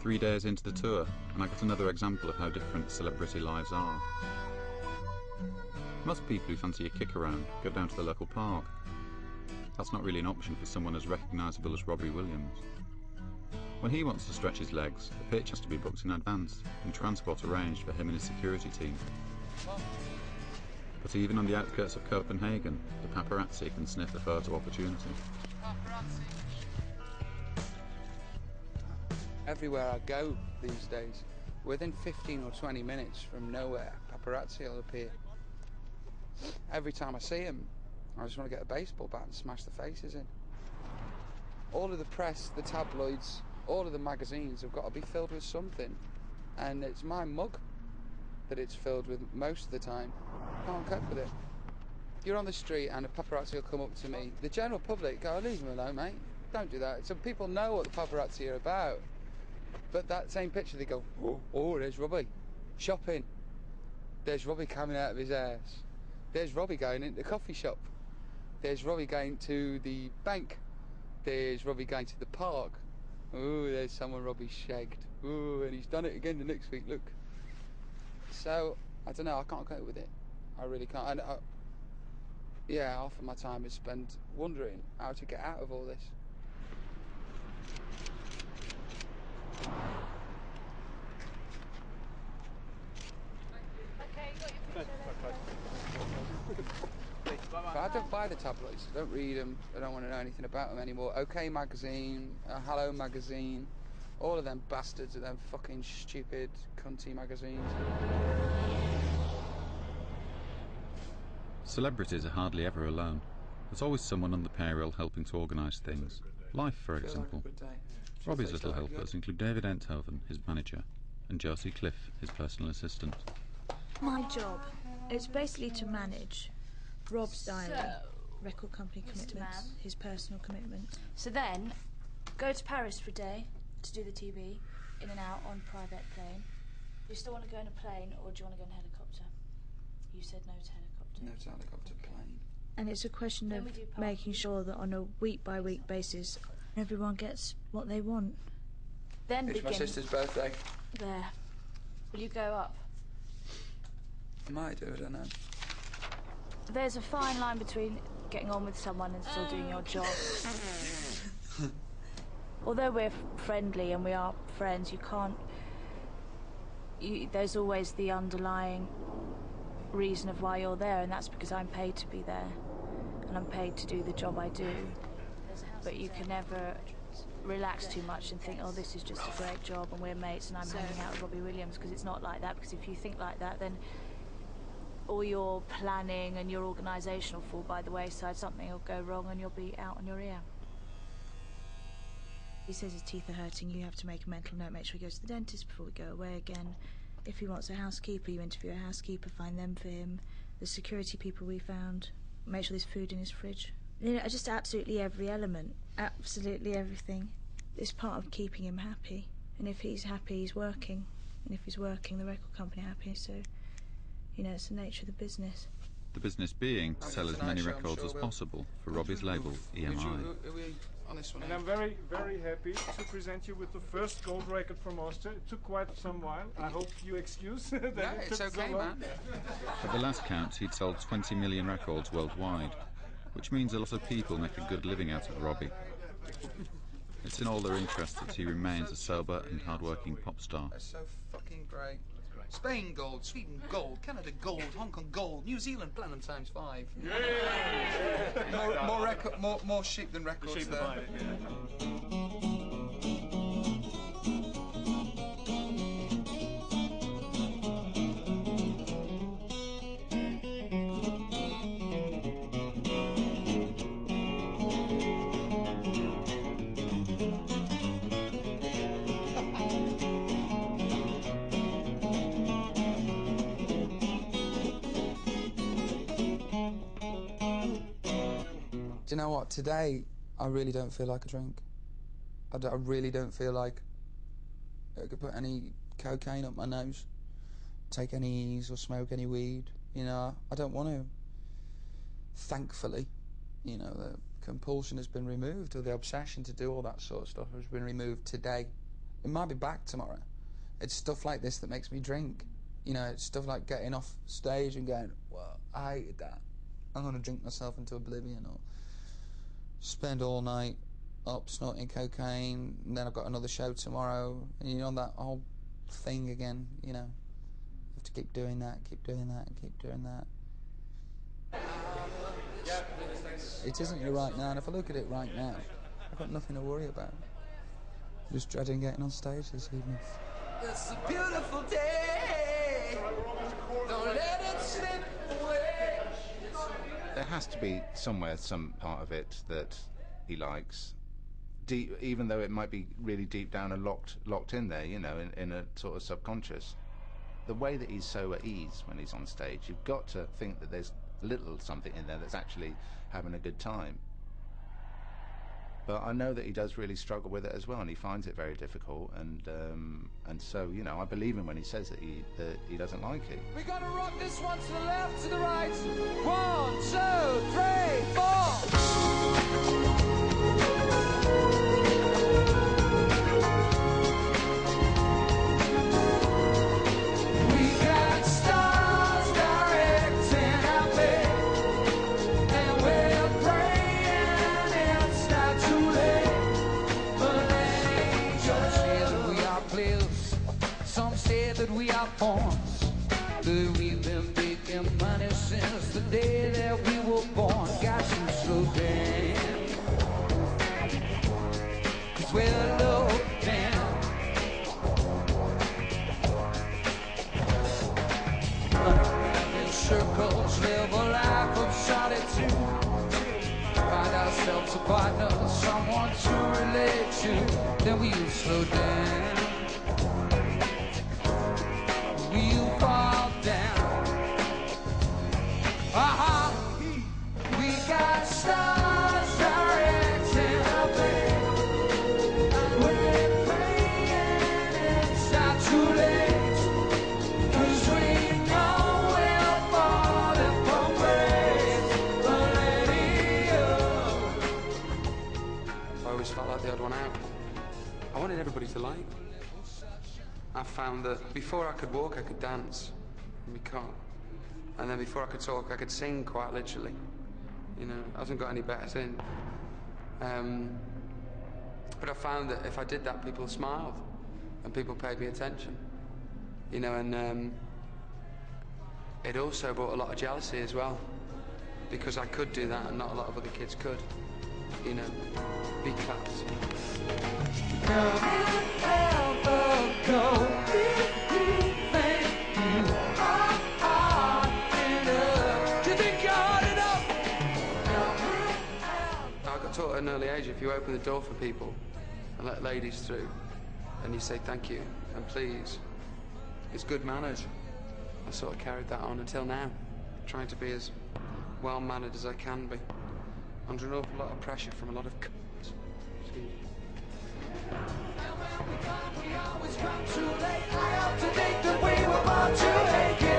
3 days into the tour, and I got another example of how different celebrity lives are. Most people who fancy a kick around go down to the local park. That's not really an option for someone as recognisable as Robbie Williams. When he wants to stretch his legs, a pitch has to be booked in advance and transport arranged for him and his security team. But even on the outskirts of Copenhagen, the paparazzi can sniff a photo opportunity. Everywhere I go these days, within 15 or 20 minutes from nowhere, paparazzi will appear. Every time I see them, I just want to get a baseball bat and smash the faces in. All of the press, the tabloids, all of the magazines have got to be filled with something, and it's my mug that it's filled with most of the time. I can't cope with it. You're on the street and a paparazzi will come up to me. The general public go, leave him alone, mate. Don't do that. So people know what the paparazzi are about. But that same picture, they go, oh, there's Robbie. Shopping. There's Robbie coming out of his house. There's Robbie going into the coffee shop. There's Robbie going to the bank. There's Robbie going to the park. Oh, there's someone Robbie shagged. Oh, and he's done it again the next week, look. So, I don't know, I can't cope with it. I really can't. And yeah, half of my time is spent wondering how to get out of all this. Okay, you got your picture there. But I don't buy the tabloids, I don't read them, I don't want to know anything about them anymore. OK Magazine, Hello Magazine, all of them bastards of them fucking stupid, cunty magazines. Celebrities are hardly ever alone. There's always someone on the payroll helping to organise things. Life, for example. Robbie's little helpers include David Enthoven, his manager, and Josie Cliff, his personal assistant. My job, it's basically to manage Rob's diary, record company commitments, his personal commitments. So then, go to Paris for a day to do the TV, in and out on private plane. Do you still want to go in a plane or do you want to go in a helicopter? You said no to helicopter. No to helicopter, plane. And it's a question of making sure that on a week-by-week basis, everyone gets what they want. Then It's my sister's birthday. There. Will you go up? I might do, I don't know. There's a fine line between getting on with someone and still doing your job. Although we're friendly and we are friends, you can't... there's always the underlying reason of why you're there, and that's because I'm paid to be there. And I'm paid to do the job I do. But you can never relax too much and think, oh, this is just a great job and we're mates and I'm hanging out with Robbie Williams, because it's not like that. Because if you think like that, then all your planning and your organisation will fall by the wayside. Something will go wrong and you'll be out on your ear. He says his teeth are hurting, you have to make a mental note, make sure he goes to the dentist before we go away again. If he wants a housekeeper, you interview a housekeeper, find them for him. The security people we found, make sure there's food in his fridge. You know, just absolutely every element, absolutely everything is part of keeping him happy. And if he's happy, he's working. And if he's working, the record company happy. So, you know, it's the nature of the business. The business being to sell as many records as possible for Robbie's label, EMI. Are we on this one? And I'm very, very happy to present you with the first gold record from Austria. It took quite some while. I hope you excuse that Yeah, it it's took okay, so long. man. At the last count, he'd sold 20 million records worldwide, which means a lot of people make a good living out of Robbie. It's in all their interest that he remains a sober and hard-working pop star. That's so fucking great. Spain gold, Sweden gold, Canada gold, Hong Kong gold, New Zealand platinum times 5. Yeah! More sheep than records there. Do you know what? Today, I really don't feel like a drink. I really don't feel like I could put any cocaine up my nose, take any ease or smoke any weed. You know, I don't want to. Thankfully, you know, the compulsion has been removed, or the obsession to do all that sort of stuff has been removed today. It might be back tomorrow. It's stuff like this that makes me drink. You know, it's stuff like getting off stage and going, well, I hated that. I'm going to drink myself into oblivion, or spend all night up snorting cocaine, and then I've got another show tomorrow, and you know, that whole thing again, you know. You have to keep doing that, keep doing that, and keep doing that. It isn't here right now, and if I look at it right now, I've got nothing to worry about. I'm just dreading getting on stage this evening. It's a beautiful day. Don't let it slip away. There has to be somewhere some part of it that he likes, deep, even though it might be really deep down and locked in there, you know, in a sort of subconscious. The way that he's so at ease when he's on stage, you've got to think that there's a little something in there that's actually having a good time. But I know that he does really struggle with it as well, and he finds it very difficult, and so, you know, I believe him when he says that he doesn't like it. We're gonna rock this one to the left, to the right. 1, 2, 3, 4. That we are pawns, that we've been making money since the day that we were born. Got to slow down, 'cause we're low down. In circles, live a life of solitude. Find ourselves a partner, someone to relate to. Then we'll slow down. Fall down. We got stars directing our way. We're praying it's not too late, 'cause we know we're falling from grace. I always felt like the odd one out. I wanted everybody to like me. I found that before I could walk, I could dance, and we can't. And then before I could talk, I could sing, quite literally. You know, I hasn't got any better thing. But I found that if I did that, people smiled, and people paid me attention. You know, and it also brought a lot of jealousy as well, because I could do that, and not a lot of other kids could. You know, big claps. I got taught at an early age, if you open the door for people and let ladies through, and you say thank you and please, it's good manners. I sort of carried that on until now, trying to be as well-mannered as I can be, under an awful lot of pressure from a lot of c***s. We always come too late. I have to think that we were born too late.